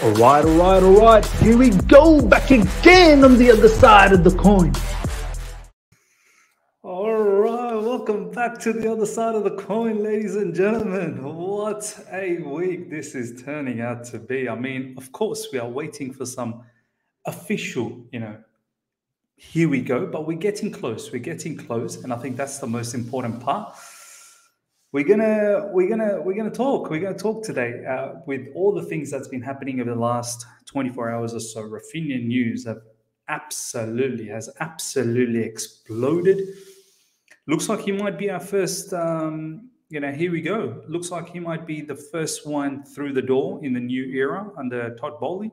All right. Here we go, back again on the other side of the coin. All right, welcome back to the other side of the coin, ladies and gentlemen. What a week this is turning out to be. I mean, of course, we are waiting for some official, here we go, but we're getting close. And I think that's the most important part. We're gonna talk today with all the things that's been happening over the last 24 hours or so. Raphinha news has absolutely exploded. Looks like he might be our first. Here we go. Looks like he might be the first one through the door in the new era under Todd Bowley.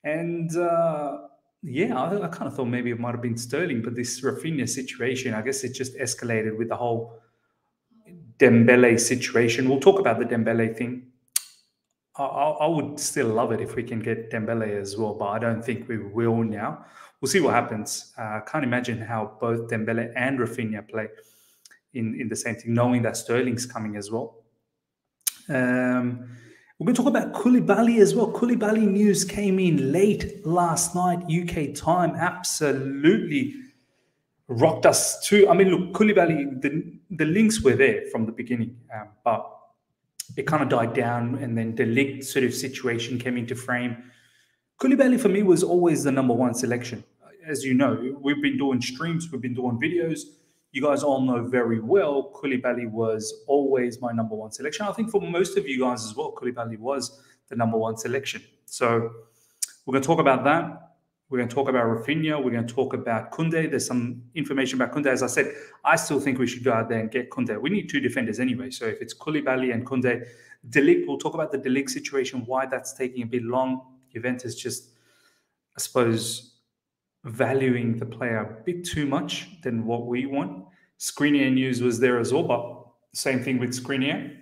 And I kind of thought maybe it might have been Sterling, but this Raphinha situation, I guess it just escalated with the whole Dembele situation. We'll talk about the Dembele thing. I would still love it if we can get Dembele as well, but I don't think we will now. We'll see what happens. I can't imagine how both Dembele and Raphinha play in the same team, knowing that Sterling's coming as well. We're going to talk about Koulibaly as well. Koulibaly news came in late last night, UK time. Absolutely rocked us too. I mean, look, Koulibaly, the links were there from the beginning, but it kind of died down, and then the Ligt sort of situation came into frame. Koulibaly for me was always the number one selection. As you know, we've been doing streams, we've been doing videos. You guys all know very well, Koulibaly was always my number one selection. I think for most of you guys as well, Koulibaly was the number one selection. So we're going to talk about that. We're going to talk about Raphinha. We're going to talk about Kounde. There's some information about Kounde. As I said, I still think we should go out there and get Kounde. We need two defenders anyway. So if it's Koulibaly and Kounde, De Ligt, we'll talk about the De Ligt situation, why that's taking a bit long. Juventus just, I suppose, valuing the player a bit too much than what we want. Skriniar news was there as well, but same thing with Skriniar,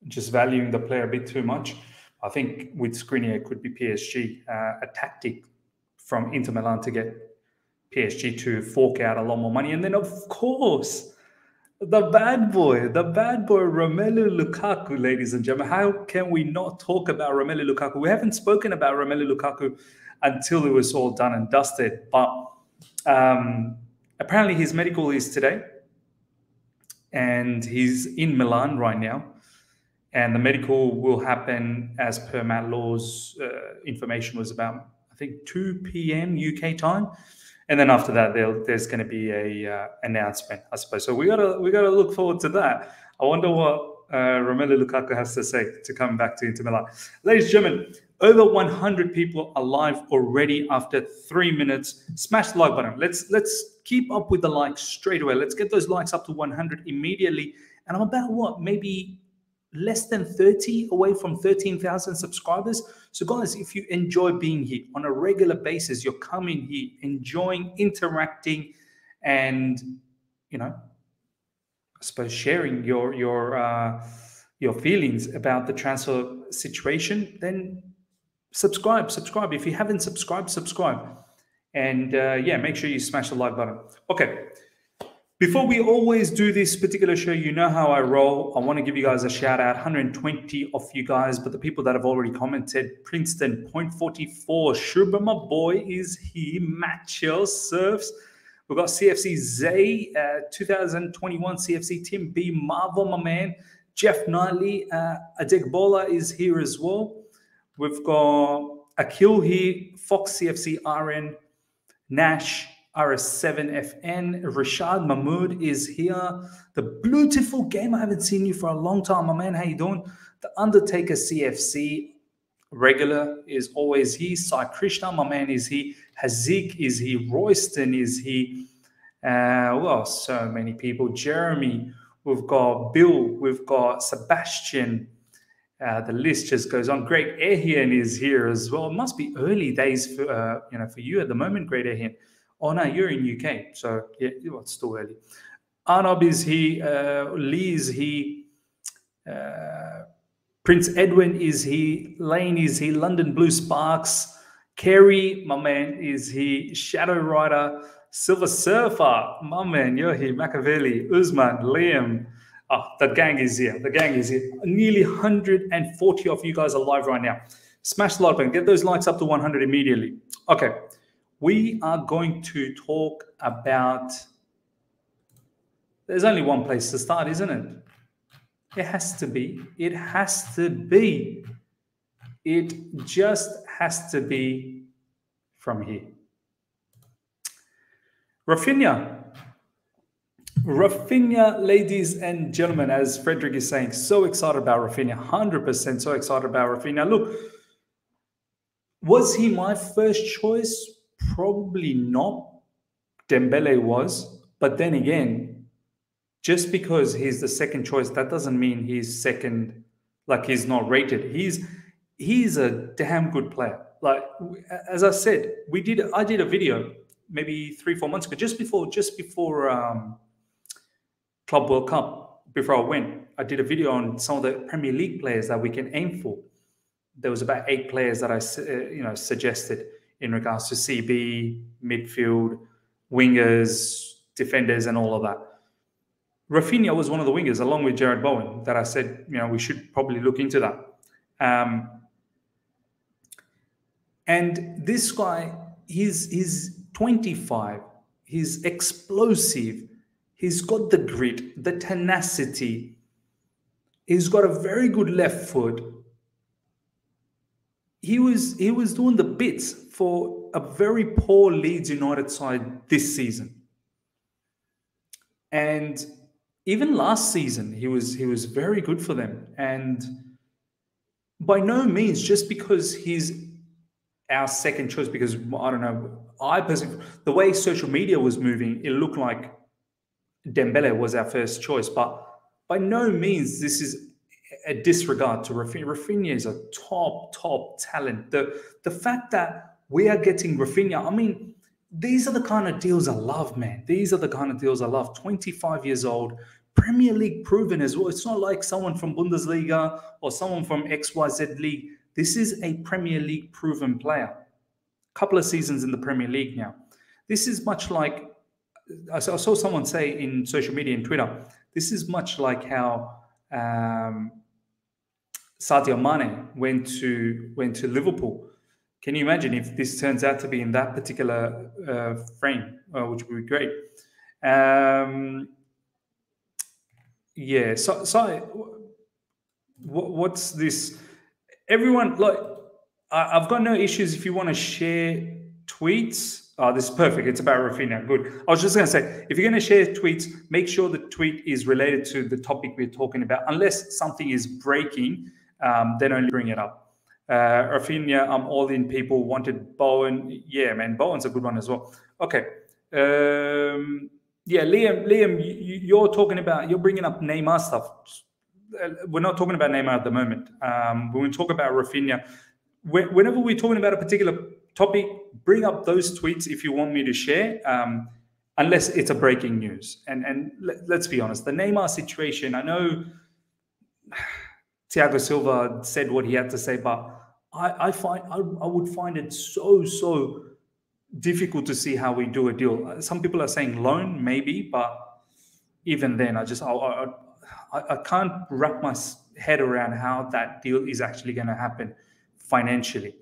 just valuing the player a bit too much. I think with Skriniar, it could be PSG, a tactic from Inter Milan to get PSG to fork out a lot more money. And then, of course, the bad boy, Romelu Lukaku, ladies and gentlemen. How can we not talk about Romelu Lukaku? We haven't spoken about Romelu Lukaku until it was all done and dusted. But apparently his medical is today. And he's in Milan right now. And the medical will happen as per Matt Law's information was about, I think, 2 p.m. UK time. And then after that, there's going to be a announcement, I suppose. So we gotta look forward to that. I wonder what Romelu Lukaku has to say to come back to Inter Milan. Ladies and gentlemen, over 100 people are live already after 3 minutes. Smash the like button. Let's keep up with the likes straight away. Let's get those likes up to 100 immediately. And I'm about maybe less than 30 away from 13,000 subscribers. So guys, if you enjoy being here on a regular basis, you're coming here, enjoying, interacting, and, I suppose sharing your feelings about the transfer situation, then subscribe. If you haven't subscribed, subscribe. And make sure you smash the like button. Okay. Before we always do this particular show, you know how I roll. I want to give you guys a shout out. 120 of you guys, but the people that have already commented, Princeton, 0.44. Shuba, my boy, is here. Matchell Surfs. We've got CFC Zay, 2021 CFC Tim B. Marvel, my man. Jeff Knightley, Adegbola is here as well. We've got Akil here, Fox CFC RN, Nash, RS7FN, Rashad Mahmood is here. The beautiful game. I haven't seen you for a long time, my man. How you doing? The Undertaker CFC regular is always here. Sai Krishna, my man, is here. Hazik is here. Royston is here. So many people. Jeremy. We've got Bill. We've got Sebastian. The list just goes on. Great Ehian is here as well. It must be early days for for you at the moment, Great Ehian. Oh no, you're in UK, so yeah, it's still early. Arnob is here, Lee is here, Prince Edwin is here, Lane is here, London Blue Sparks, Kerry, my man, is here, Shadow Rider, Silver Surfer, my man, you're here, Machiavelli, Usman, Liam. Oh, the gang is here. The gang is here. Nearly 140 of you guys are live right now. Smash the like button. Get those likes up to 100 immediately. Okay. We are going to talk about... There's only one place to start, isn't it? It has to be. It has to be. It just has to be from here. Raphinha. Raphinha, ladies and gentlemen, as Frederick is saying, so excited about Raphinha. 100% so excited about Raphinha. Look, was he my first choice? Probably not. Dembele was. But then again, just because he's the second choice, that doesn't mean he's second, like he's not rated. He's a damn good player. Like, as I said, I did a video maybe 3-4 months ago, just before Club World Cup, before I went. I did a video on some of the Premier League players that we can aim for. There was about 8 players that I suggested in regards to CB, midfield, wingers, defenders, and all of that. Raphinha was one of the wingers, along with Jared Bowen, that I said, we should probably look into that. And this guy, he's 25. He's explosive. He's got the grit, the tenacity. He's got a very good left foot. He was doing the bits for a very poor Leeds United side this season. And even last season, he was very good for them. And by no means, just because he's our second choice, because I don't know, I personally, the way social media was moving, it looked like Dembele was our first choice. But by no means this is a disregard to Raphinha. Raphinha is a top talent. The fact that we are getting Raphinha, I mean, these are the kind of deals I love, man. These are the kind of deals I love. 25 years old, Premier League proven as well. It's not like someone from Bundesliga or someone from XYZ League. This is a Premier League proven player. Couple of seasons in the Premier League now. This is much like, I saw someone say in social media, in Twitter, this is much like how Sadio Mane went to Liverpool. Can you imagine if this turns out to be in that particular frame, which would be great. Yeah, so what's this? Everyone, like, I've got no issues if you want to share tweets. Oh, this is perfect. It's about Raphinha. Good. I was just going to say, if you're going to share tweets, make sure the tweet is related to the topic we're talking about. Unless something is breaking, then only bring it up. Raphinha, I'm all in. People wanted Bowen. Yeah, man, Bowen's a good one as well. Okay. Yeah, Liam, you're bringing up Neymar stuff. We're not talking about Neymar at the moment. When we talk about Raphinha, whenever we're talking about a particular topic, bring up those tweets if you want me to share, unless it's a breaking news. And let's be honest, the Neymar situation, I know Thiago Silva said what he had to say, but I would find it so difficult to see how we do a deal. Some people are saying loan, maybe, but even then, I can't wrap my head around how that deal is actually going to happen financially.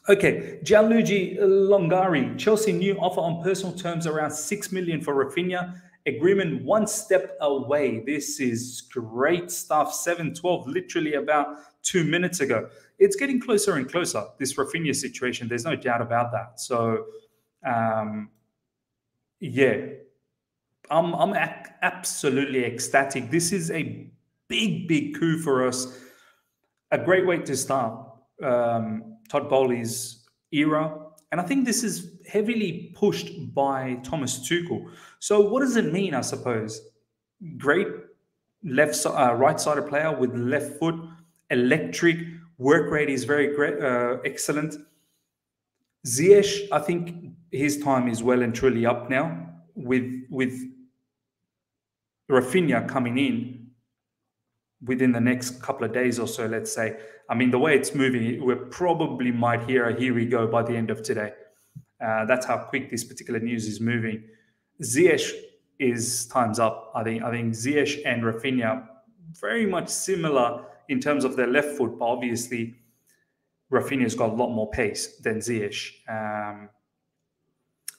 Okay, Gianluigi Longari, Chelsea new offer on personal terms around 6 million for Raphinha. Agreement one step away. This is great stuff. 7:12, literally about 2 minutes ago. It's getting closer and closer, this Raphinha situation. There's no doubt about that. So, yeah, I'm absolutely ecstatic. This is a big coup for us. A great way to start Todd Bowley's era. And I think this is heavily pushed by Thomas Tuchel. So what does it mean, I suppose? Great right-sided player with left foot, electric, work rate is very great, excellent. Ziyech, I think his time is well and truly up now with Raphinha coming in within the next couple of days or so, let's say. I mean, the way it's moving, we probably might hear a here we go by the end of today. That's how quick this particular news is moving. Ziyech is time's up. I think Ziyech and Raphinha very much similar in terms of their left foot, but obviously Raphinha's got a lot more pace than Ziyech.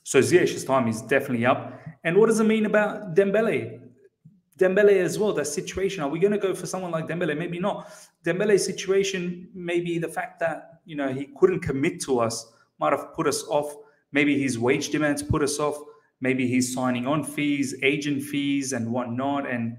So Ziyech's time is definitely up. And what does it mean about Dembele? Dembele as well, that situation. Are we going to go for someone like Dembele? Maybe not. Dembele's situation, maybe the fact that, you know, he couldn't commit to us might have put us off. Maybe his wage demands put us off. Maybe he's signing on fees, agent fees and whatnot. And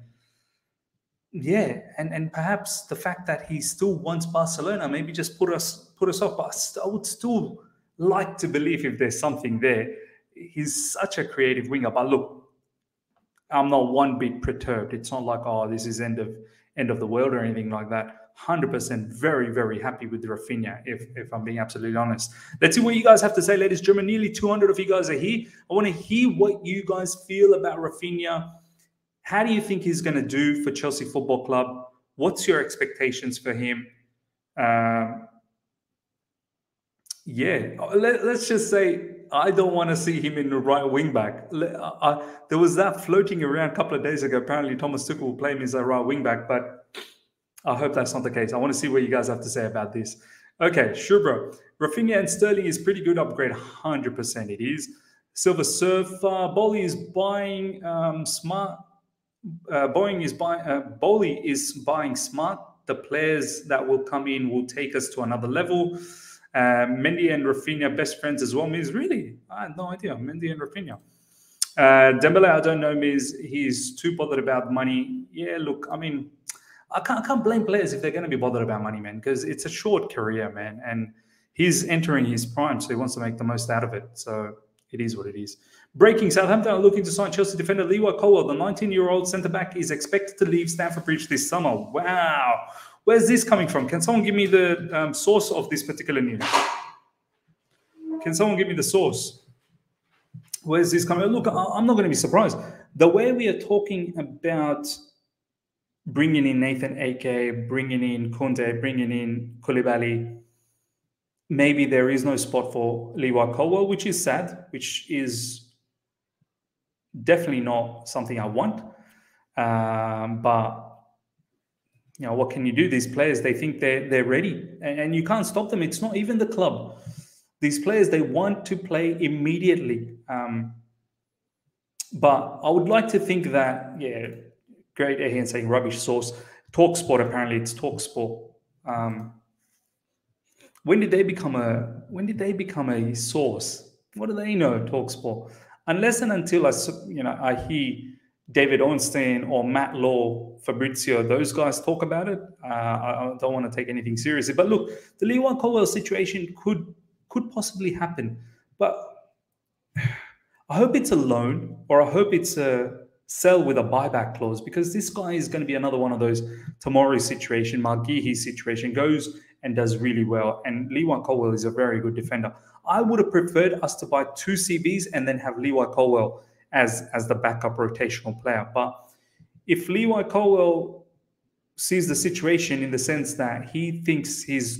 yeah, and perhaps the fact that he still wants Barcelona maybe just put us off. But I would still like to believe if there's something there. He's such a creative winger. But look, I'm not one bit perturbed. It's not like, oh, this is end of the world or anything like that. 100% very, very happy with Raphinha, if I'm being absolutely honest. Let's see what you guys have to say, ladies and gentlemen. Nearly 200 of you guys are here. I want to hear what you guys feel about Raphinha. How do you think he's going to do for Chelsea Football Club? What's your expectations for him? Yeah, let's just say I don't want to see him in the right wing back. There was that floating around a couple of days ago. Apparently, Thomas Tuchel will play him as a right wing back, but I hope that's not the case. I want to see what you guys have to say about this. Okay, sure, bro. Raphinha and Sterling is pretty good upgrade. 100% it is. Silver Surf. Bowley is buying smart. Bowley is buying smart. The players that will come in will take us to another level. Mendy and Raphinha best friends as well. Miz, really? I had no idea. Mendy and Raphinha. Dembele, I don't know, Miz. He's too bothered about money. Yeah, look, I mean, I can't blame players if they're going to be bothered about money, man, because it's a short career, man, and he's entering his prime, so he wants to make the most out of it. So it is what it is. Breaking: Southampton are looking to sign Chelsea defender Lewa Colwell. The 19-year-old centre-back is expected to leave Stamford Bridge this summer. Wow. Where's this coming from? Can someone give me the source of this particular news? Can someone give me the source? Where's this coming? Look, I'm not going to be surprised. The way we are talking about bringing in Nathan Ake, bringing in Kounde, bringing in Koulibaly, maybe there is no spot for Lewa Colwell, which is sad, which is definitely not something I want. But you know, what can you do? These players, they think they're ready, and you can't stop them. It's not even the club. These players, they want to play immediately. But I would like to think that, yeah, great Ahian saying rubbish source. TalkSport, apparently it's TalkSport. When did they become a source? What do they know, TalkSport? Unless and until I hear David Ornstein or Matt Law, Fabrizio, those guys talk about it, I don't want to take anything seriously. But look, the Lewa Colwell situation could possibly happen. But I hope it's a loan, or I hope it's a sell with a buyback clause, because this guy is going to be another one of those Tomori situation, Margihi situation, goes and does really well. And Lewa Colwell is a very good defender. I would have preferred us to buy 2 CBs and then have Lewa Colwell as the backup rotational player. But if Lewa Colwell sees the situation in the sense that he thinks he's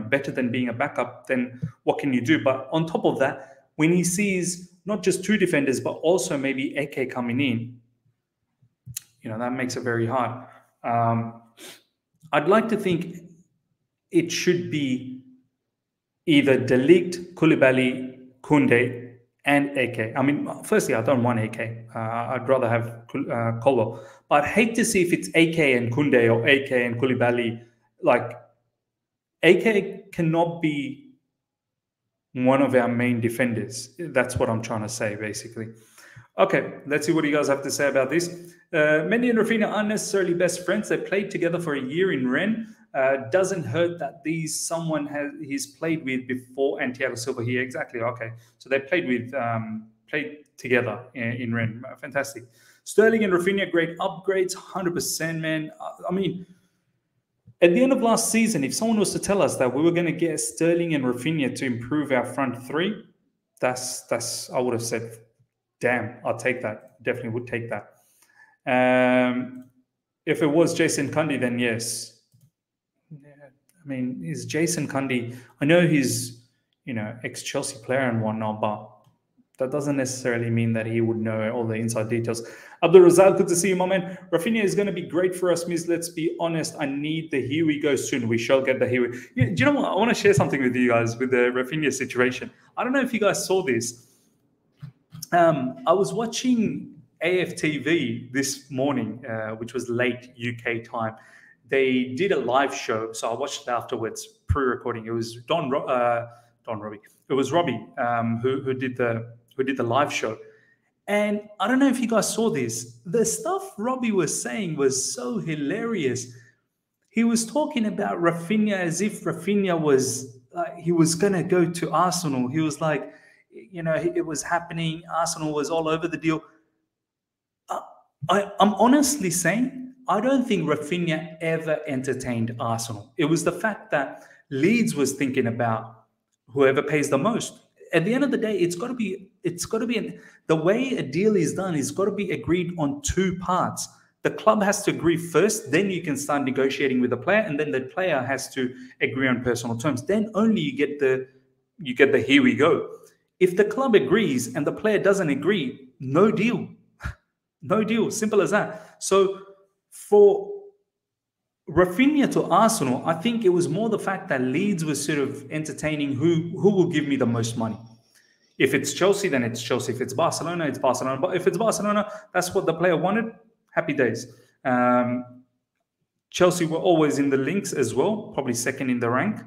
better than being a backup, then what can you do? But on top of that, when he sees not just 2 defenders, but also maybe Ake coming in, that makes it very hard. I'd like to think it should be either De Ligt, Koulibaly, Kounde, and Ake. I mean, firstly, I don't want Ake. I'd rather have Colwell. But I'd hate to see if it's Ake and Kounde or Ake and Koulibaly. Like, Ake cannot be one of our main defenders. That's what I'm trying to say, basically. Okay, let's see what you guys have to say about this. Mendy and Raphinha aren't necessarily best friends. They played together for a year in Rennes. Doesn't hurt that he's played with before, and Thiago Silva here. Exactly. Okay, so they played together in Rennes. Fantastic. Sterling and Raphinha, great upgrades. 100%, man. I mean, at the end of last season, if someone was to tell us that we were going to get Sterling and Raphinha to improve our front 3, that's I would have said, damn, I'll take that. Definitely would take that. If it was Jason Kounde, then yes. I mean, is Jason Kounde, I know he's, ex-Chelsea player and whatnot, but that doesn't necessarily mean that he would know all the inside details. Abdul Razak, good to see you, my man. Raphinha is going to be great for us, Miz. Let's be honest. I need the here we go soon. We shall get the here we. Yeah, do you know what? I want to share something with you guys with the Raphinha situation. I don't know if you guys saw this. I was watching AFTV this morning, which was late UK time. They did a live show, so I watched it afterwards, pre-recording. It was Robbie. It was Robbie who did the live show. And I don't know if you guys saw this. The stuff Robbie was saying was so hilarious. He was talking about Raphinha as if Raphinha was he was gonna go to Arsenal. He was like, it was happening. Arsenal was all over the deal. I'm honestly saying I don't think Raphinha ever entertained Arsenal. It was the fact that Leeds was thinking about whoever pays the most. At the end of the day, it's got to be the way a deal is done. It's got to be agreed on two parts. The club has to agree first, then you can start negotiating with the player, and then the player has to agree on personal terms. Then only you get the here we go. If the club agrees and the player doesn't agree, no deal. No deal. Simple as that. So for Raphinha to Arsenal, I think it was more the fact that Leeds was sort of entertaining who will give me the most money. If it's Chelsea, then it's Chelsea. If it's Barcelona, it's Barcelona. But if it's Barcelona, that's what the player wanted. Happy days. Chelsea were always in the links as well, probably second in the rank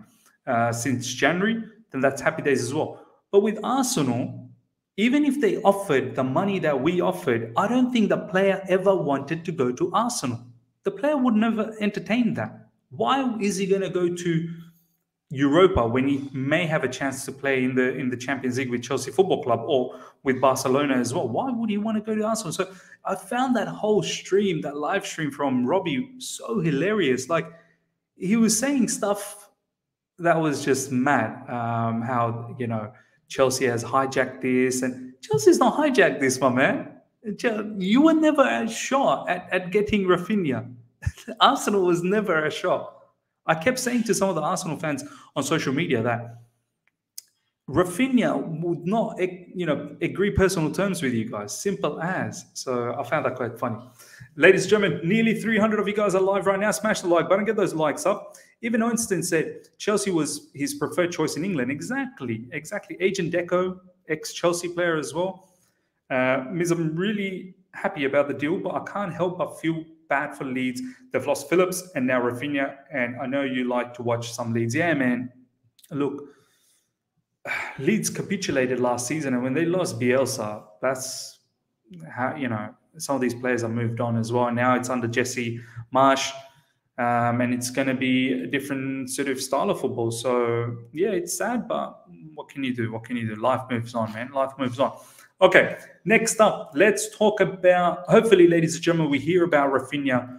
since January. Then that's happy days as well. But with Arsenal, even if they offered the money that we offered, I don't think the player ever wanted to go to Arsenal. The player would never entertain that. Why is he going to go to Europa when he may have a chance to play in the Champions League with Chelsea Football Club or with Barcelona as well? Why would he want to go to Arsenal? So I found that whole stream, that live stream from Robbie, so hilarious. Like, he was saying stuff that was just mad. How, Chelsea has hijacked this, and Chelsea's not hijacked this, my man. You were never a shot at getting Raphinha. Arsenal was never a shot. I kept saying to some of the Arsenal fans on social media that Raphinha would not, agree personal terms with you guys. Simple as. So I found that quite funny. Ladies and gentlemen, nearly 300 of you guys are live right now. Smash the like button. Get those likes up. Even Winston said Chelsea was his preferred choice in England. Exactly. Agent Deco, ex-Chelsea player as well. Miz, I'm really happy about the deal, but I can't help but feel bad for Leeds. They've lost Phillips and now Raphinha, and I know you like to watch some Leeds. Yeah, man. Look, Leeds capitulated last season, and when they lost Bielsa, that's how, some of these players have moved on as well. Now it's under Jesse Marsh, and it's going to be a different sort of style of football. So, yeah, it's sad, but what can you do? Life moves on, man. Life moves on. Okay, next up, let's talk about, hopefully, ladies and gentlemen, we hear about Raphinha.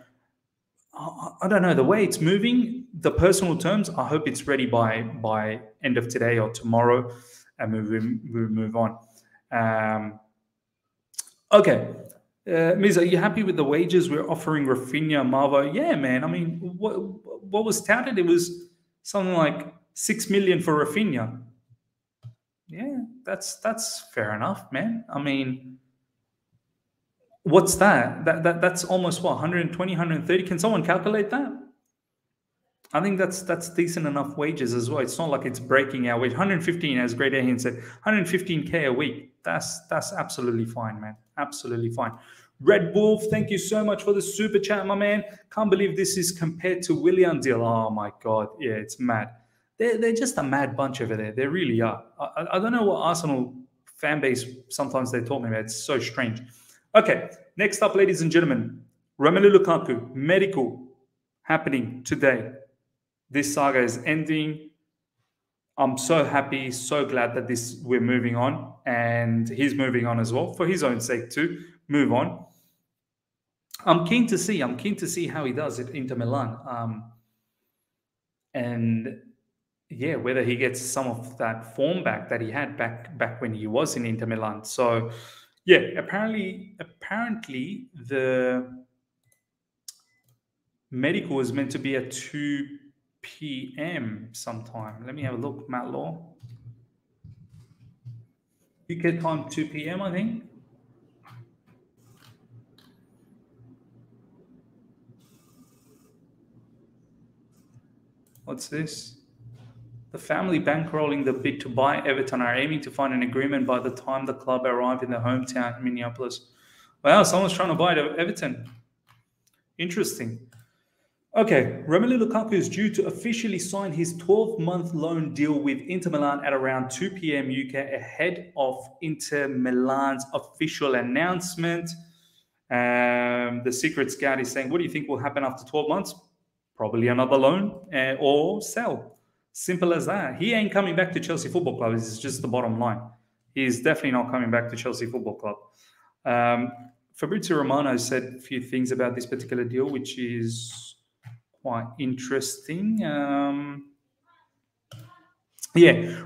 I don't know, the way it's moving, the personal terms, I hope it's ready by end of today or tomorrow, and we move on. Okay, Miz, are you happy with the wages we're offering Raphinha, Marvo? Yeah, man. I mean, what was touted? It was something like 6 million for Raphinha. Yeah, that's fair enough, man. I mean, what's that? That's almost what, 120, 130? Can someone calculate that? I think that's decent enough wages as well. It's not like it's breaking our wage. 115, as Great Ahin said, 115K a week. That's absolutely fine, man. Absolutely fine. Red Wolf, thank you so much for the super chat, my man. Can't believe this is compared to Willian deal. Oh my God, yeah, it's mad. They're just a mad bunch over there. They really are. I don't know what Arsenal fan base sometimes they talk me about. It's so strange. Okay, next up, ladies and gentlemen, Romelu Lukaku, medical happening today. This saga is ending. I'm so happy, so glad that we're moving on, and he's moving on as well for his own sake to move on. I'm keen to see how he does at Inter Milan, and yeah, whether he gets some of that form back that he had back when he was in Inter Milan. So yeah, apparently the medical is meant to be at 2 p.m. sometime. Let me have a look, Matt Law. UK time 2 p.m. I think. What's this? The family bankrolling the bid to buy Everton are aiming to find an agreement by the time the club arrive in their hometown, Minneapolis. Wow, someone's trying to buy Everton. Interesting. Okay, Romelu Lukaku is due to officially sign his 12-month loan deal with Inter Milan at around 2 p.m. UK ahead of Inter Milan's official announcement. The secret scout is saying, what do you think will happen after 12 months? Probably another loan or sell. Simple as that. He ain't coming back to Chelsea Football Club. This is just the bottom line. He's definitely not coming back to Chelsea Football Club. Fabrizio Romano said a few things about this particular deal, which is quite interesting. Romelu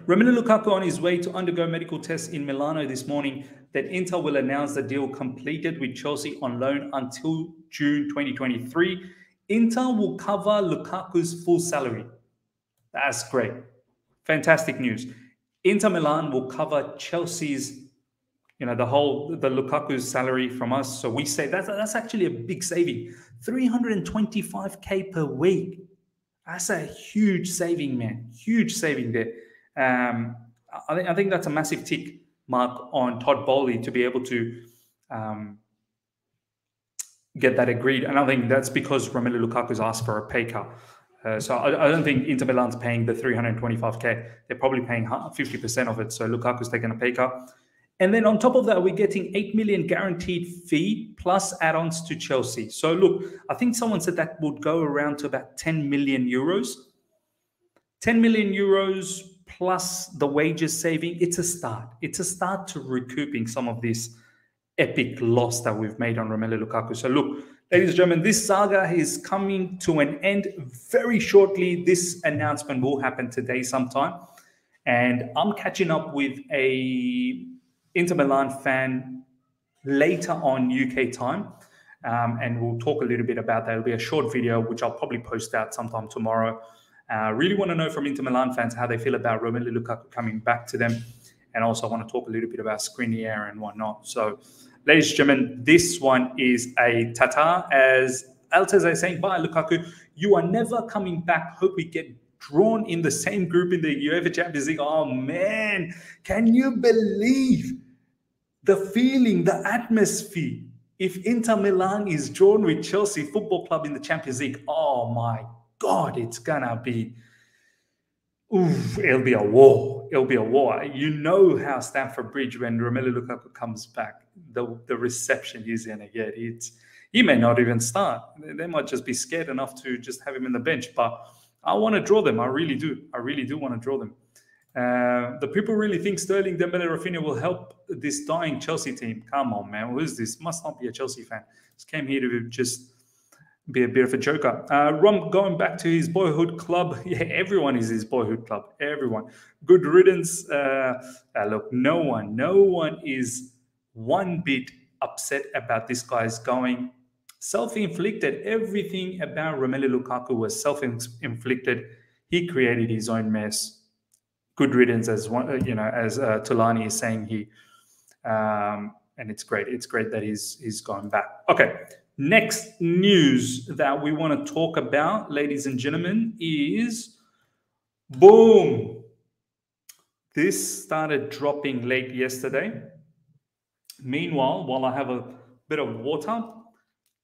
Lukaku on his way to undergo medical tests in Milano this morning. That Inter will announce the deal completed with Chelsea on loan until June 2023. Inter will cover Lukaku's full salary. That's great. Fantastic news. Inter Milan will cover Chelsea's, the Lukaku's salary from us. So we say that's actually a big saving. 325k per week. That's a huge saving, man. Huge saving there. I think that's a massive tick mark on Todd Bowley to be able to get that agreed. And I think that's because Romelu Lukaku's asked for a pay cut. So I don't think Inter Milan's paying the 325k. They're probably paying 50% of it. So Lukaku's taking a pay cut. And then on top of that, we're getting 8 million guaranteed fee plus add-ons to Chelsea. So look, I think someone said that would go around to about 10 million euros. 10 million euros plus the wages saving. It's a start. It's a start to recouping some of this epic loss that we've made on Romelu Lukaku. So look, ladies and gentlemen, this saga is coming to an end very shortly. This announcement will happen today sometime. And I'm catching up with a Inter Milan fan later on UK time. And we'll talk a little bit about that. It'll be a short video, which I'll probably post out sometime tomorrow. Really want to know from Inter Milan fans how they feel about Romelu Lukaku coming back to them. And also want to talk a little bit about Skriniar and whatnot. So, ladies and gentlemen, this one is a tata. As Altez is saying, bye, Lukaku. You are never coming back. Hope we get drawn in the same group in the UEFA Champions League. Oh, man. Can you believe the feeling, the atmosphere? If Inter Milan is drawn with Chelsea Football Club in the Champions League, oh, my God, it's going to be... it'll be a war. It'll be a war. You know how Stamford Bridge, when Romelu Lukaku comes back, the reception he's going to get. He may not even start. They might just be scared enough to just have him in the bench. But I want to draw them. I really do. I really do want to draw them. The people really think Sterling, Dembele, Raphinha will help this dying Chelsea team. Come on, man. Who is this? Must not be a Chelsea fan. Just came here to just be a bit of a joker. Rom going back to his boyhood club. Yeah, everyone is his boyhood club. Everyone. Good riddance. Look, no one is one bit upset about this guy's going. Self-inflicted. Everything about Romelu Lukaku was self-inflicted. He created his own mess. Good riddance, as one, as Tulani is saying here. And it's great. It's great that he's going back. Okay. Next news that we want to talk about, ladies and gentlemen, is boom. This started dropping late yesterday. Meanwhile, while I have a bit of water,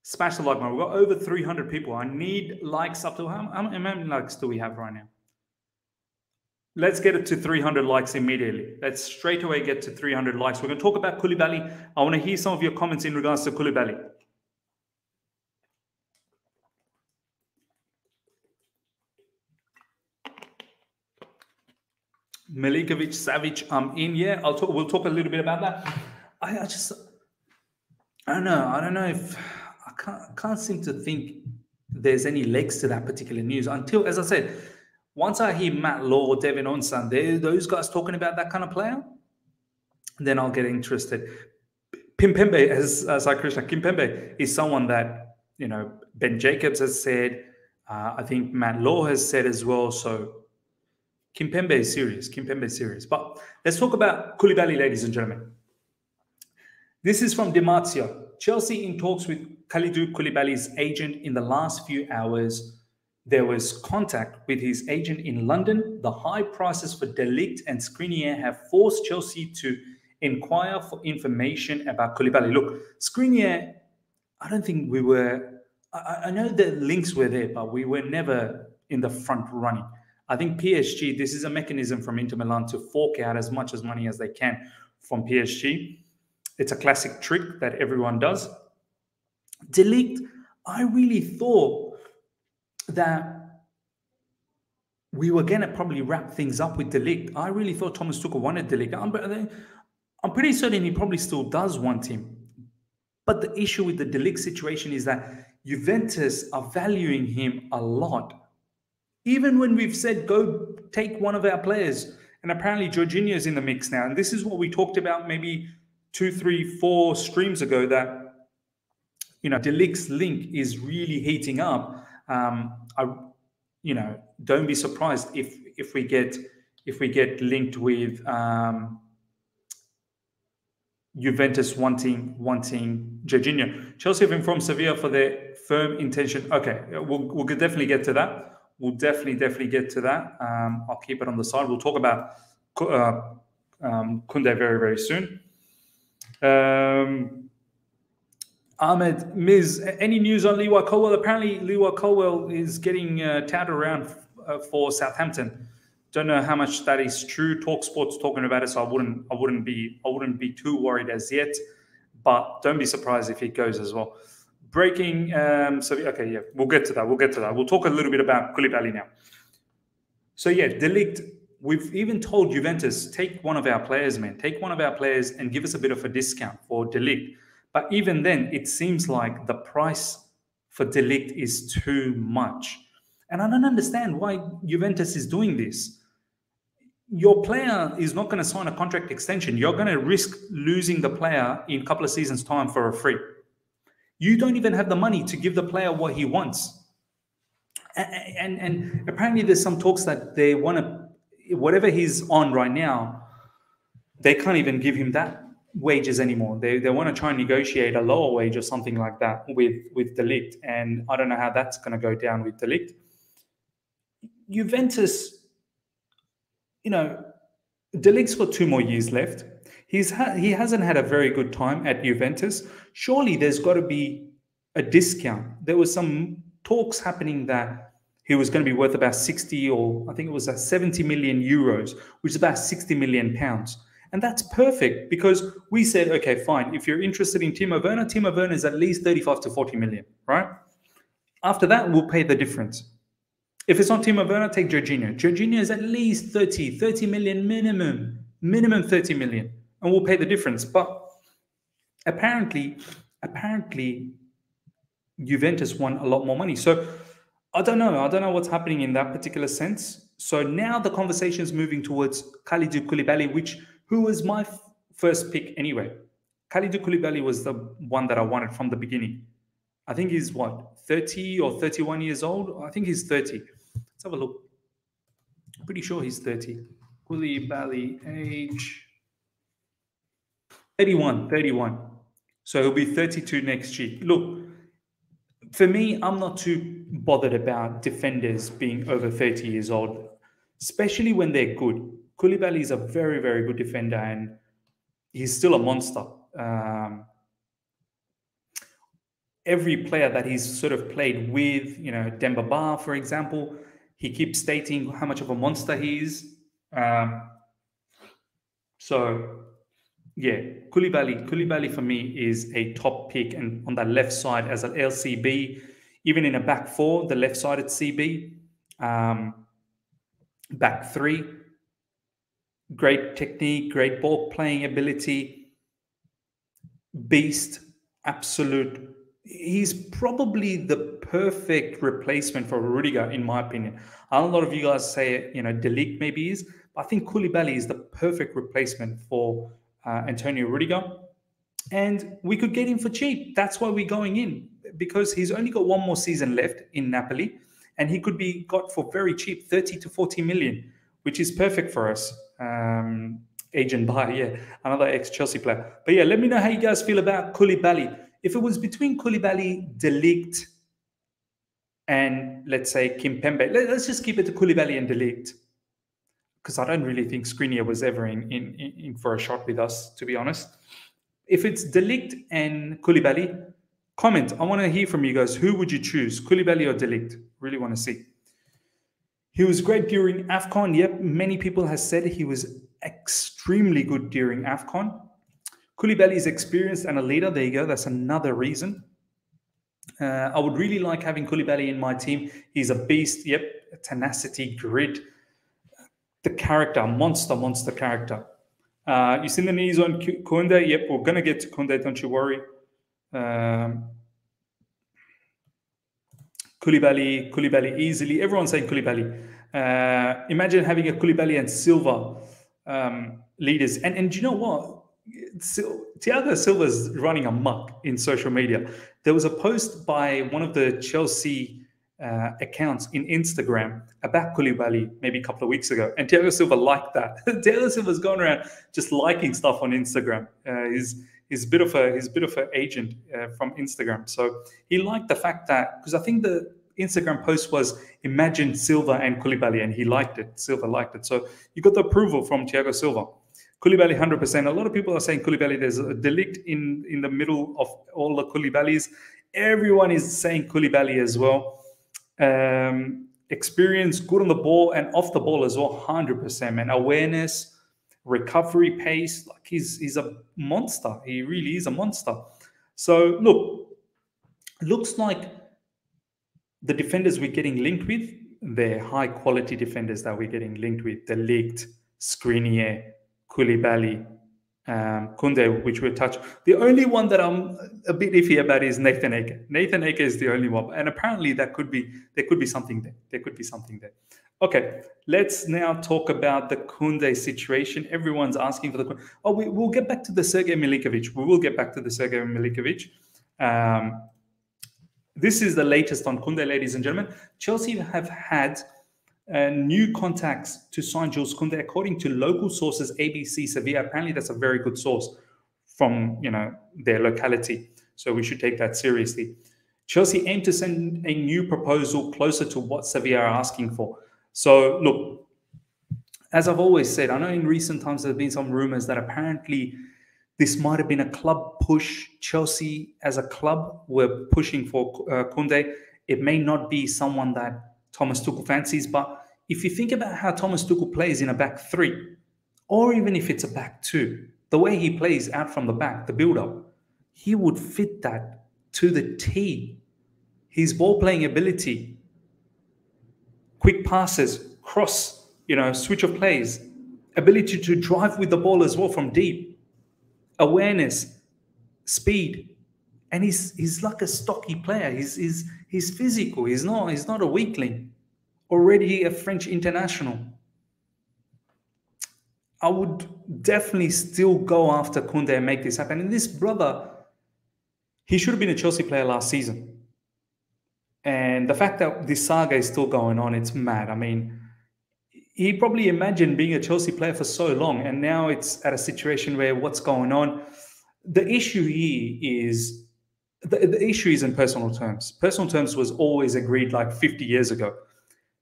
smash the like button. We've got over 300 people. I need likes up to how many likes do we have right now? Let's get it to 300 likes immediately. Let's straight away get to 300 likes. We're going to talk about Koulibaly. I want to hear some of your comments in regards to Koulibaly. Milinkovic-Savic, I'm in. Yeah, we'll talk a little bit about that. I don't know if I can't seem to think there's any legs to that particular news until, as I said, once I hear Matt Law or Devin Onsan, those guys talking about that kind of player, then I'll get interested. Kimpembe, Kimpembe is someone that, Ben Jacobs has said. I think Matt Law has said as well. So Kimpembe is serious. Kimpembe is serious. But let's talk about Koulibaly, ladies and gentlemen. This is from Demartio. Chelsea in talks with Kalidou Koulibaly's agent in the last few hours. There was contact with his agent in London. The high prices for Ligt and Skriniar have forced Chelsea to inquire for information about Koulibaly. Look, Skriniar, I don't think we were... I know the links were there, but we were never in the front running. I think PSG, this is a mechanism from Inter Milan to fork out as much as money as they can from PSG. It's a classic trick that everyone does. Ligt, I really thought that we were going to probably wrap things up with Ligt. I really thought Thomas Tuchel wanted Ligt. I'm pretty certain he probably still does want him. But the issue with the Ligt situation is that Juventus are valuing him a lot. Even when we've said, go take one of our players. And apparently Jorginho is in the mix now. And this is what we talked about maybe 2, 3, 4 streams ago, that, you know, De Ligt's link is really heating up. Don't be surprised if we get linked with Juventus wanting Jorginho. Chelsea have informed Sevilla for their firm intention. Okay, we'll definitely get to that. We'll definitely get to that. I'll keep it on the side. We'll talk about Kounde very, very soon. Ahmed, Miz, any news on Lewa Colwell? Apparently, Lewa Colwell is getting touted around for Southampton. Don't know how much that is true. TalkSport's talking about it, so I wouldn't be too worried as yet. But don't be surprised if it goes as well. Breaking. Okay, yeah, we'll get to that. We'll talk a little bit about Koulibaly now. So yeah, De Ligt. We've even told Juventus, take one of our players, man. Take one of our players and give us a bit of a discount for De Ligt. But even then, it seems like the price for De Ligt is too much. And I don't understand why Juventus is doing this. Your player is not going to sign a contract extension. You're going to risk losing the player in a couple of seasons' time for a free. You don't even have the money to give the player what he wants. And apparently there's some talks that they want to, whatever he's on right now, they can't even give him that wages anymore. They want to try and negotiate a lower wage or something like that with De Ligt. And I don't know how that's going to go down with De Ligt. Juventus, you know, De Ligt's got 2 more years left. He hasn't had a very good time at Juventus. Surely there's got to be a discount. There was some talks happening that he was going to be worth about 60, or I think it was 70 million euros, which is about 60 million pounds. And that's perfect, because we said, okay, fine. If you're interested in Timo Werner is at least 35 to 40 million, right? After that, we'll pay the difference. If it's not Timo Werner, take Jorginho. Jorginho is at least 30 million minimum 30 million. And we'll pay the difference. But apparently Juventus want a lot more money. So I don't know what's happening in that particular sense. So now the conversation is moving towards Kalidou Koulibaly, who was my first pick anyway. Kalidou Koulibaly was the one that I wanted from the beginning. I think he's 30 or 31 years old? I think he's 30. Let's have a look. I'm pretty sure he's 30. Koulibaly, age 31. So he'll be 32 next year. Look, for me, I'm not too bothered about defenders being over 30 years old, especially when they're good. Koulibaly is a very, very good defender, and he's still a monster. Every player that he's sort of played with, you know, Demba Ba, for example, he keeps stating how much of a monster he is. So, yeah, Koulibaly for me is a top pick, and on the left side as an LCB, even in a back 4, the left-sided CB, back 3, great technique, great ball playing ability, beast, absolute. He's probably the perfect replacement for Rudiger, in my opinion. I know a lot of you guys say, you know, De Ligt maybe is, but I think Koulibaly is the perfect replacement for Antonio Rudiger. And we could get him for cheap. That's why we're going in, because he's only got 1 more season left in Napoli, and he could be got for very cheap, 30 to 40 million. which is perfect for us. Agent buy, yeah, another ex-Chelsea player. But yeah, let me know how you guys feel about Koulibaly. If it was between Koulibaly, De Ligt, and let's say Kimpembe, let's just keep it to Koulibaly and De Ligt, because I don't really think Skriniar was ever in for a shot with us, to be honest. If it's De Ligt and Koulibaly, comment. I want to hear from you guys. Who would you choose, Koulibaly or De Ligt? Really want to see. He was great during AFCON. Yep, many people have said he was extremely good during AFCON. Koulibaly is experienced and a leader. There you go. That's another reason. I would really like having Koulibaly in my team. He's a beast. Yep, tenacity, grit, the character, monster character. You seen the news on Kounde? Yep, we're going to get to Kounde, don't you worry. Koulibaly easily. Everyone's saying Koulibaly. Imagine having a Koulibaly and Silva leaders. And you know what? Thiago Silva's running amok in social media. There was a post by one of the Chelsea accounts in Instagram about Koulibaly maybe a couple of weeks ago, and Thiago Silva liked that. Thiago Silva's going around just liking stuff on Instagram. He's a bit of an agent from Instagram, so he liked the fact that, because I think the Instagram post was imagine Silva and Koulibaly, and he liked it. Silva liked it, so you got the approval from Thiago Silva. Koulibaly 100%. A lot of people are saying Koulibaly. There's a De Ligt in the middle of all the Koulibalys. Everyone is saying Koulibaly as well. Experience, good on the ball and off the ball as well, 100%, man. Awareness, recovery pace, like he's a monster. He really is a monster. So look, looks like the defenders we're getting linked with, they're high quality defenders that we're getting linked with. De Ligt, Skriniar, Koulibaly, Kounde, which we'll touch. The only one that I'm a bit iffy about is Nathan Ake. Nathan Ake is the only one, and apparently there could be something there. There could be something there. Okay, let's now talk about the Kounde situation. Everyone's asking for the. Oh, we'll get back to the Sergej Milinkovic. We will get back to the Sergej Milinkovic. This is the latest on Kounde, ladies and gentlemen. Chelsea have had new contacts to sign Jules Kounde, according to local sources, ABC Sevilla. Apparently, that's a very good source from their locality. So we should take that seriously. Chelsea aim to send a new proposal closer to what Sevilla are asking for. So look, as I've always said, I know in recent times there have been some rumors that apparently this might have been a club push. Chelsea as a club were pushing for Kounde. It may not be someone that Thomas Tuchel fancies, but if you think about how Thomas Tuchel plays in a back three, or even if it's a back two, the way he plays out from the back, the build-up, he would fit that to the T. His ball-playing ability, quick passes, cross, switch of plays, ability to drive with the ball as well from deep, awareness, speed, and he's like a stocky player. He's physical. He's not a weakling. Already a French international. I would definitely still go after Kounde and make this happen. And this brother, he should have been a Chelsea player last season. And the fact that this saga is still going on, it's mad. I mean, he probably imagined being a Chelsea player for so long, and now it's at a situation where what's going on. The issue here is the issue is in personal terms. Personal terms was always agreed like 50 years ago.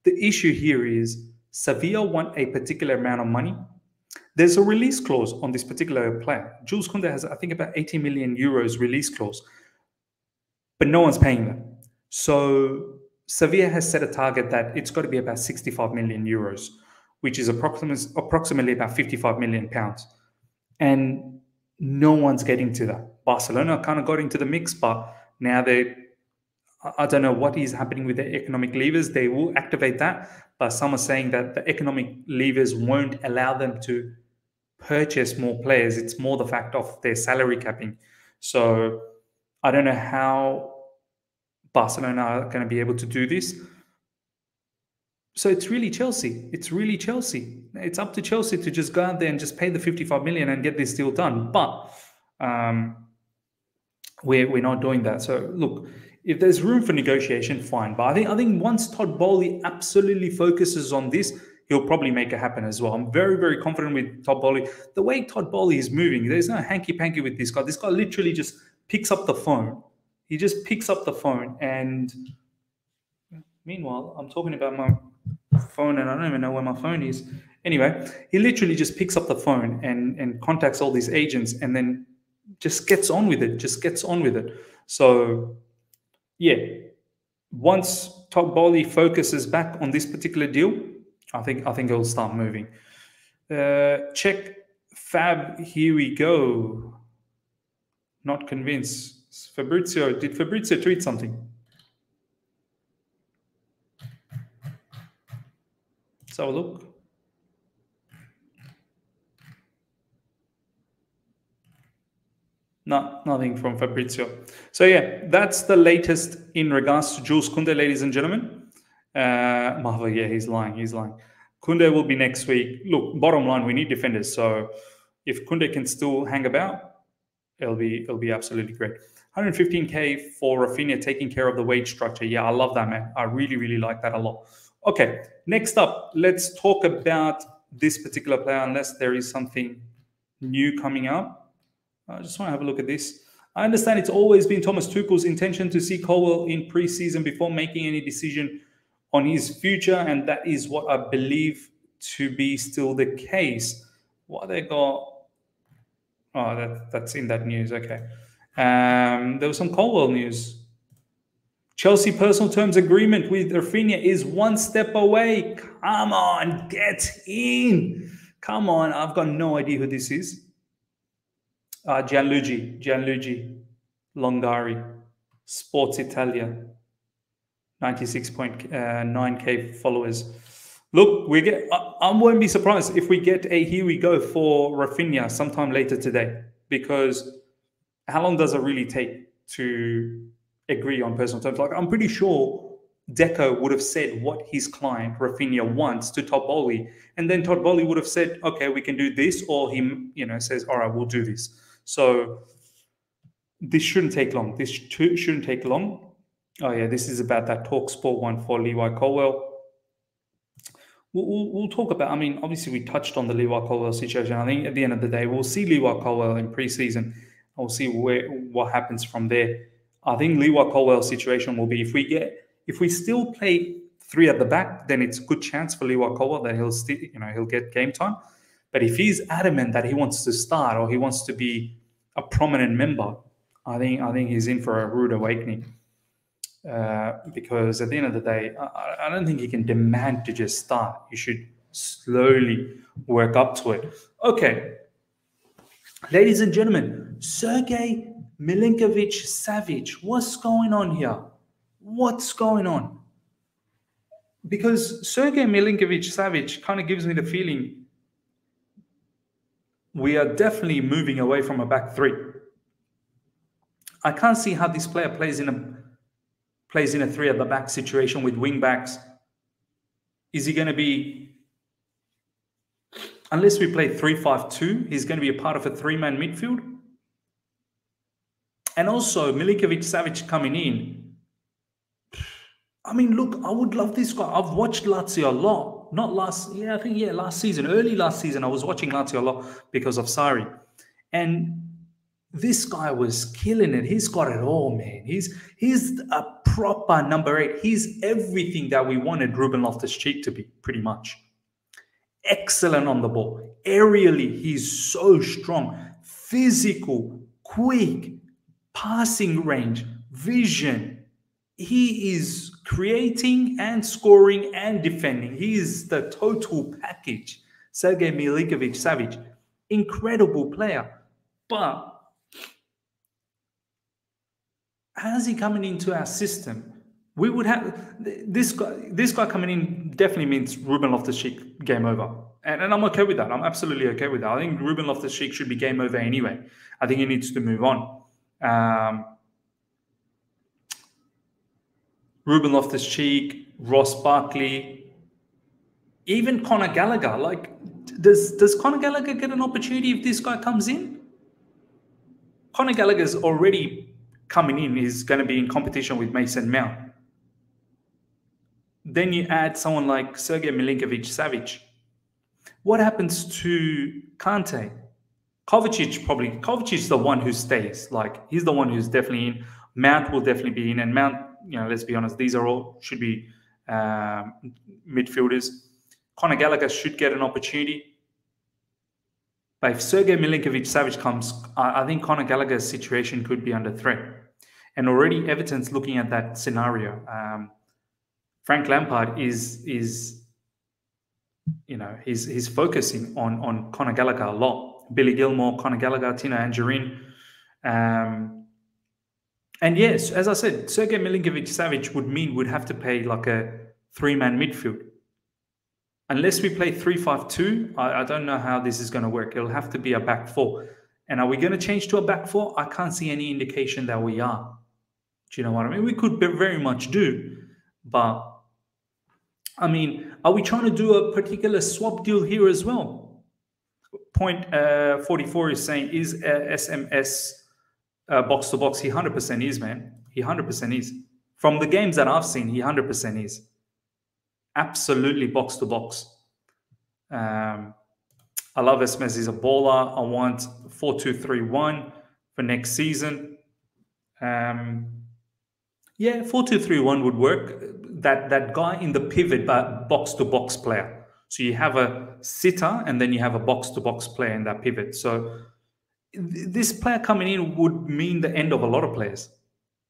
The issue here is Sevilla want a particular amount of money. There's a release clause on this particular player. Jules Kounde has, I think, about 80 million euros release clause, but no one's paying them. So Sevilla has set a target that it's got to be about 65 million euros, which is approximately about 55 million pounds. And no one's getting to that. Barcelona kind of got into the mix, but now I don't know what is happening with the economic levers. They will activate that, but some are saying that the economic levers won't allow them to purchase more players. It's more the fact of their salary capping. So I don't know how Barcelona are going to be able to do this. So it's really Chelsea. It's really Chelsea. It's up to Chelsea to just go out there and just pay the 55 million and get this deal done. But we're not doing that. So look, if there's room for negotiation, fine. But I think once Todd Bowley absolutely focuses on this, he'll probably make it happen as well. I'm very, very confident with Todd Bowley. The way Todd Bowley is moving, there's no hanky-panky with this guy. This guy literally just picks up the phone. He just picks up the phone, and meanwhile, I'm talking about my phone and I don't even know where my phone is. Anyway, he literally just picks up the phone and contacts all these agents and then just gets on with it. So, yeah, once Todd Bowley focuses back on this particular deal, I think it'll start moving. Check Fab, here we go. Not convinced. Did Fabrizio tweet something? Let's have a look. No, nothing from Fabrizio. So yeah, that's the latest in regards to Jules Kounde, ladies and gentlemen. Marvel, yeah, he's lying. Kounde will be next week. Look, bottom line, we need defenders. So if Kounde can still hang about, it'll be absolutely great. 115K for Raphinha, taking care of the wage structure. Yeah, I love that, man. I really, really like that a lot. Okay, next up, let's talk about this particular player, unless there is something new coming up. I just want to have a look at this. I understand it's always been Thomas Tuchel's intention to see Colwell in pre-season before making any decision on his future, and that is what I believe to be still the case. What they got? Oh, that's in that news. Okay. There was some Colwell news. Chelsea personal terms agreement with Raphinha is one step away. Come on, get in. Come on, I've got no idea who this is. Gianluigi Longari, Sports Italia, 96.9K followers. Look, I won't be surprised if we get a here we go for Raphinha sometime later today, because how long does it really take to agree on personal terms? Like, I'm pretty sure Deco would have said what his client Raphinha wants to Todd Bowley, and then Todd Bowley would have said, okay, we can do this, or he says, all right, we'll do this. So this shouldn't take long. Shouldn't take long. Oh yeah, this is about that TalkSport one for Levi Colwell. We'll talk about, I mean, obviously we touched on the Levi Colwell situation. I think at the end of the day, we'll see Levi Colwell in preseason. We'll see what happens from there. I think Levi Colwell's situation will be, if we still play three at the back, then it's a good chance for Levi Colwell that he'll get game time. But if he's adamant that he wants to start or he wants to be a prominent member, I think he's in for a rude awakening. Because at the end of the day, I don't think he can demand to just start. He should slowly work up to it. Okay, ladies and gentlemen, Sergej Milinkovic-Savic. What's going on here? What's going on? Because Sergej Milinkovic-Savic kind of gives me the feeling we are definitely moving away from a back three. I can't see how this player plays in a three at the back situation with wing backs. Is he going to be, unless we play 3-5-2, he's going to be a part of a three-man midfield? And also Milinkovic-Savic coming in. I mean, look, I would love this guy. I've watched Lazio a lot. Last season, early last season, I was watching Lazio a lot because of Sarri. And this guy was killing it. He's got it all, man. He's a proper number 8. He's everything that we wanted Ruben Loftus-Cheek to be, pretty much. Excellent on the ball. Aerially, he's so strong. Physical, quick, passing range, vision. He is creating and scoring and defending. He is the total package. Sergej Milinkovic-Savic, incredible player. But how's he coming into our system? We would have this guy coming in definitely means Ruben Loftus-Cheek game over. And I'm okay with that. I'm absolutely okay with that. I think Ruben Loftus-Cheek should be game over anyway. I think he needs to move on. Ruben Loftus-Cheek, Ross Barkley, even Conor Gallagher. Like, does Conor Gallagher get an opportunity if this guy comes in? Conor Gallagher's already coming in. He's going to be in competition with Mason Mount. Then you add someone like Sergej Milinkovic-Savic. What happens to Kante? Kovacic is the one who stays. Like, he's the one who's definitely in. Mount will definitely be in, and Mount, let's be honest, these are all should be midfielders. Conor Gallagher should get an opportunity. But if Sergej Milinkovic-Savic comes, I think Conor Gallagher's situation could be under threat. And already Everton's looking at that scenario. Frank Lampard is he's focusing on Conor Gallagher a lot. Billy Gilmore, Conor Gallagher, Tino Angerin. And yes, as I said, Sergej Milinkovic-Savic would have to play like a 3-man midfield. Unless we play 3-5-2, I don't know how this is going to work. It'll have to be a back four. And are we going to change to a back four? I can't see any indication that we are. Do you know what I mean? We could very much do. But, I mean, are we trying to do a particular swap deal here as well? Point 44 is saying, is SMS box-to-box? He 100% is, man. He 100% is. From the games that I've seen, he 100% is. Absolutely box-to-box. I love SMS. He's a baller. I want 4-2-3-1 for next season. Yeah, 4-2-3-1 would work. That guy in the pivot, but box-to-box player. So you have a sitter and then you have a box-to-box player in that pivot. So this player coming in would mean the end of a lot of players.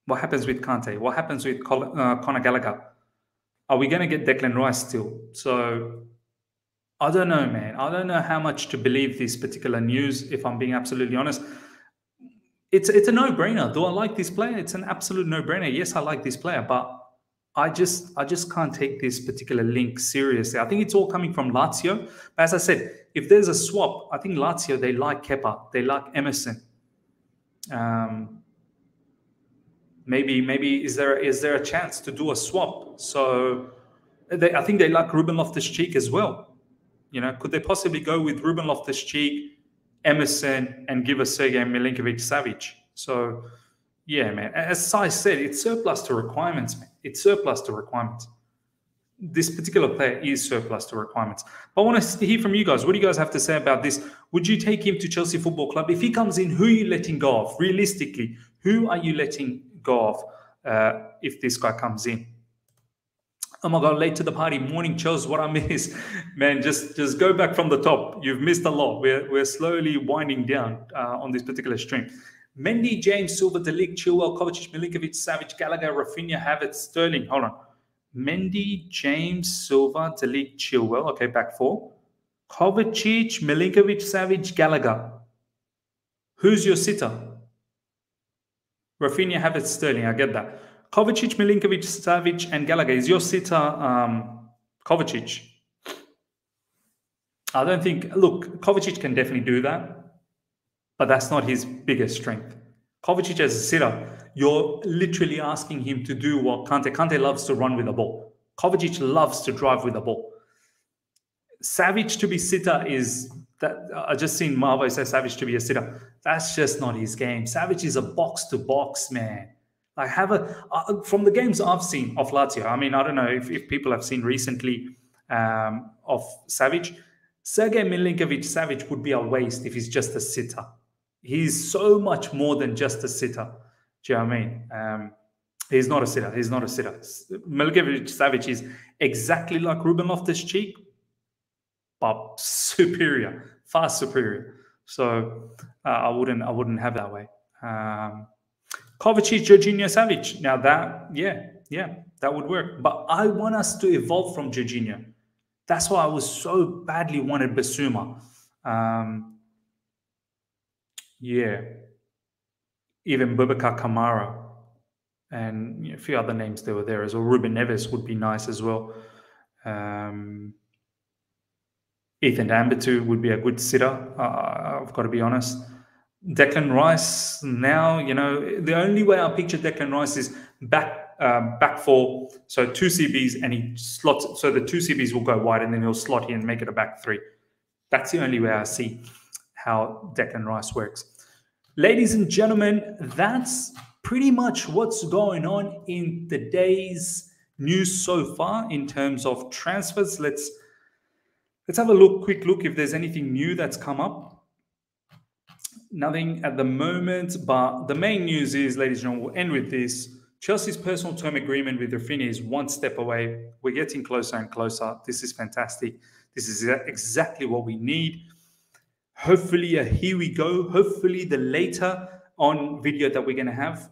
What happens with Kante? What happens with Conor Gallagher? Are we going to get Declan Rice still? So I don't know, man. I don't know how much to believe this particular news, if I'm being absolutely honest. It's a no-brainer. Do I like this player? It's an absolute no-brainer. Yes, I like this player, but I just can't take this particular link seriously. I think it's all coming from Lazio. But as I said, if there's a swap, I think Lazio, they like Kepa. They like Emerson. Maybe is there a chance to do a swap? So I think they like Ruben Loftus-Cheek as well. Could they possibly go with Ruben Loftus-Cheek, Emerson, and give us Sergej Milinkovic-Savic? So yeah, man. As Sai said, it's surplus to requirements, man. It's surplus to requirements. This particular player is surplus to requirements. But I want to hear from you guys. What do you guys have to say about this? Would you take him to Chelsea Football Club? If he comes in, who are you letting go of? Realistically, who are you letting go of if this guy comes in? Oh my God, late to the party. Morning, Chels. What I miss? Man, just go back from the top. You've missed a lot. We're slowly winding down on this particular stream. Mendy, James, Silva, De Ligt, Chilwell, Kovacic, Milinkovic, Savic, Gallagher, Raphinha, Havertz, Sterling. Hold on. Mendy, James, Silva, De Ligt, Chilwell. Okay, back four. Kovacic, Milinkovic, Savic, Gallagher. Who's your sitter? Raphinha, Havertz, Sterling. I get that. Kovacic, Milinkovic, Savic, and Gallagher. Is your sitter Kovacic? I don't think... Look, Kovacic can definitely do that, but that's not his biggest strength. Kovacic as a sitter, you're literally asking him to do what Kante loves to run with the ball. Kovacic loves to drive with the ball. Savic to be sitter is... that I just seen Marvo say Savic to be a sitter. That's just not his game. Savic is a box-to-box man. Like, from the games I've seen of Lazio, I mean, I don't know if people have seen recently of Savic. Sergej Milinkovic-Savic would be a waste if he's just a sitter. He's so much more than just a sitter. Do you know what I mean? He's not a sitter. He's not a sitter. Milinkovic-Savic is exactly like Ruben Loftus-Cheek, but superior, far superior. So I wouldn't have that way. Kovacic, Jorginho, Savic. Now that, that would work. But I want us to evolve from Jorginho. That's why I was so badly wanted Basuma. Even Boubacar Kamara and a few other names that were there as well. Ruben Neves would be nice as well. Ethan Ambatu would be a good sitter. I've got to be honest. Declan Rice, now, the only way I picture Declan Rice is back four, so two CBs, and he slots, so the two CBs will go wide, and then he'll slot in and make it a back three. That's the only way I see how Declan Rice works. Ladies and gentlemen, that's pretty much what's going on in today's news so far in terms of transfers. Let's have a quick look if there's anything new that's come up. Nothing at the moment, but the main news is, ladies and gentlemen, we'll end with this. Chelsea's personal term agreement with Raphinha is one step away. We're getting closer and closer. This is fantastic. This is exactly what we need. Hopefully, here we go. Hopefully, the later on video that we're going to have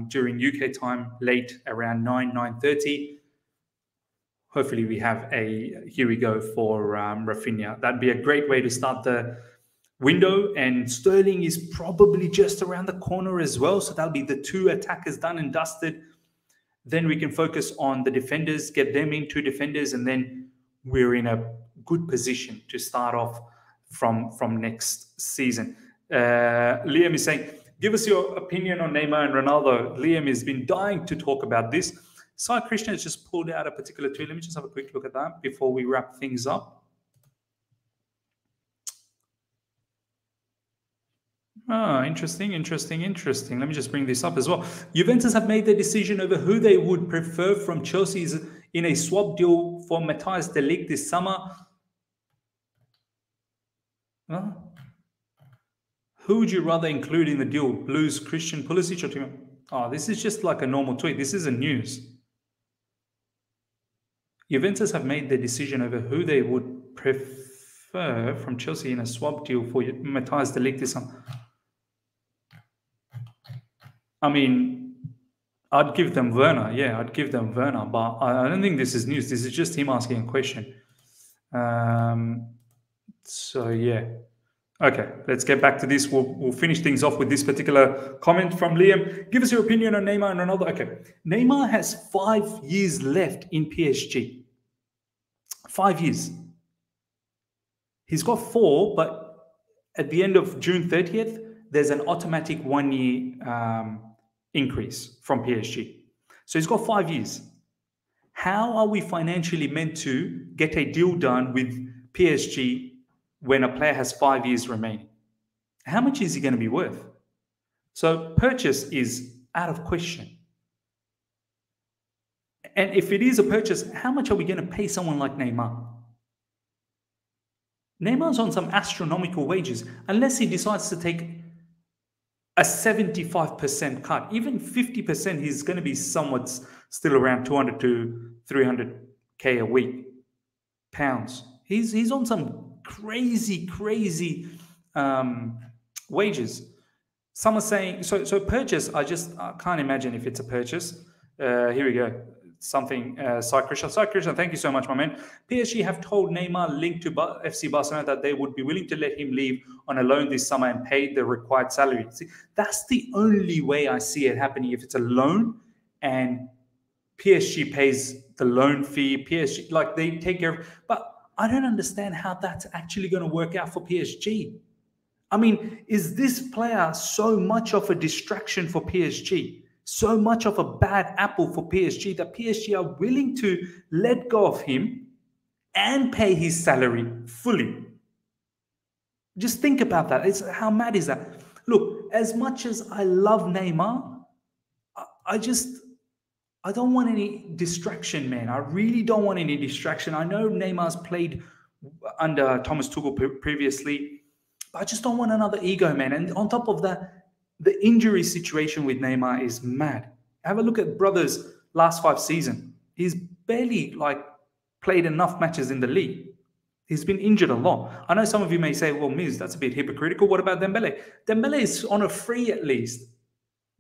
during UK time, late around 9:30. Hopefully, we have a here we go for Raphinha. That'd be a great way to start the window. And Sterling is probably just around the corner as well. So that'll be the two attackers done and dusted. Then we can focus on the defenders, get them in, two defenders, and then we're in a good position to start off from next season. Liam is saying, give us your opinion on Neymar and Ronaldo. Liam has been dying to talk about this. Sai Krishna has just pulled out a particular tweet. Let me just have a quick look at that before we wrap things up. Interesting. Let me just bring this up as well. Juventus have made their decision over who they would prefer from Chelsea's in a swap deal for Matthijs de Ligt this summer. Who would you rather include in the deal? Blues, Christian Pulisic, or Timo? Oh, this is just like a normal tweet. This isn't news. Juventus have made their decision over who they would prefer from Chelsea in a swap deal for Matthijs de Ligt this summer. I mean, I'd give them Werner. Yeah, I'd give them Werner. But I don't think this is news. This is just him asking a question. So, yeah. Okay, let's get back to this. We'll finish things off with this particular comment from Liam. Give us your opinion on Neymar and Ronaldo. Okay, Neymar has 5 years left in PSG. 5 years. He's got 4, but at the end of June 30th, there's an automatic 1 year increase from PSG. So he's got 5 years. How are we financially meant to get a deal done with PSG when a player has 5 years remaining? How much is he going to be worth? So purchase is out of question. And if it is a purchase, how much are we going to pay someone like Neymar? Neymar's on some astronomical wages. Unless he decides to take a 75% cut, even 50%, he's going to be somewhat still around 200 to 300k a week, pounds. He's on some crazy wages. Some are saying, so purchase, I can't imagine if it's a purchase. Here we go. Something, Sai Krishna, thank you so much, my man. PSG have told Neymar linked to FC Barcelona that they would be willing to let him leave on a loan this summer and pay the required salary. See, that's the only way I see it happening. If it's a loan and PSG pays the loan fee, PSG, like they take care of, but I don't understand how that's actually going to work out for PSG. I mean, is this player so much of a distraction for PSG? So much of a bad apple for PSG that PSG are willing to let go of him and pay his salary fully. Just think about that. How mad is that? Look, as much as I love Neymar, I don't want any distraction, man. I really don't want any distraction. I know Neymar's played under Thomas Tuchel previously, but I just don't want another ego, man. And on top of that, the injury situation with Neymar is mad. Have a look at brother's last 5 seasons. He's barely played enough matches in the league. He's been injured a lot. I know some of you may say, well, Miz, that's a bit hypocritical. What about Dembele? Dembele is on a free at least.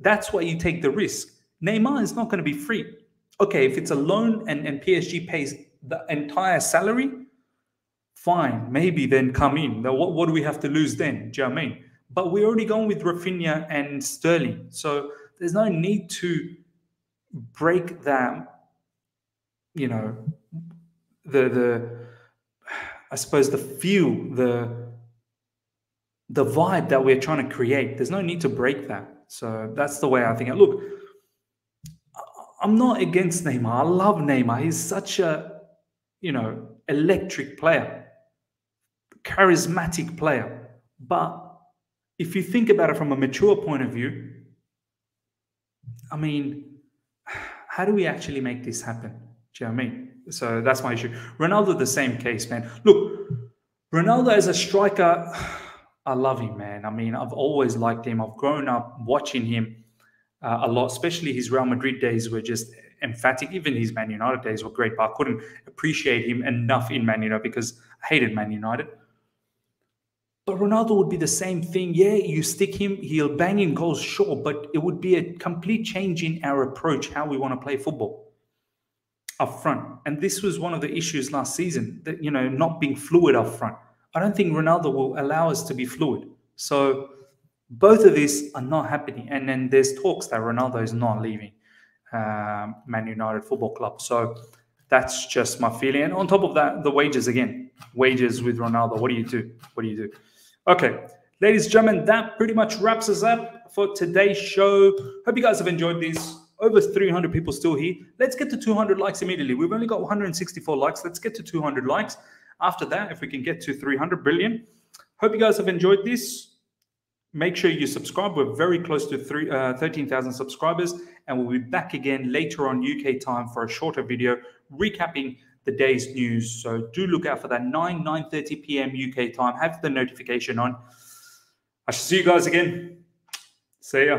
That's why you take the risk. Neymar is not going to be free. Okay, if it's a loan and PSG pays the entire salary, fine, maybe then come in. Now, what do we have to lose then? Do you know what I mean? But we're already going with Raphinha and Sterling. So there's no need to break that, I suppose the feel, the vibe that we're trying to create. There's no need to break that. So that's the way I think. Look, I'm not against Neymar. I love Neymar. He's such a, electric player, charismatic player. But if you think about it from a mature point of view, I mean, how do we actually make this happen? Do you know what I mean? So that's my issue. Ronaldo, the same case, man. Look, Ronaldo as a striker, I love him, man. I mean, I've always liked him. I've grown up watching him a lot, especially his Real Madrid days were just emphatic. Even his Man United days were great, but I couldn't appreciate him enough in Man United because I hated Man United. But Ronaldo would be the same thing. Yeah, you stick him, he'll bang in goals, sure, but it would be a complete change in our approach, how we want to play football up front. And this was one of the issues last season, that, you know, not being fluid up front. I don't think Ronaldo will allow us to be fluid. So both of these are not happening. And then there's talks that Ronaldo is not leaving Man United Football Club. So that's just my feeling. And on top of that, the wages again. Wages with Ronaldo. What do you do? What do you do? Okay, ladies and gentlemen, that pretty much wraps us up for today's show. Hope you guys have enjoyed this. Over 300 people still here. Let's get to 200 likes immediately. We've only got 164 likes. Let's get to 200 likes. After that, if we can get to 300, brilliant. Hope you guys have enjoyed this. Make sure you subscribe. We're very close to 13,000 subscribers. And we'll be back again later on UK time for a shorter video recapping the day's news. So do look out for that 9:30 p.m. UK time. Have the notification on. I shall see you guys again. See ya.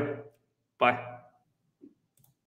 Bye.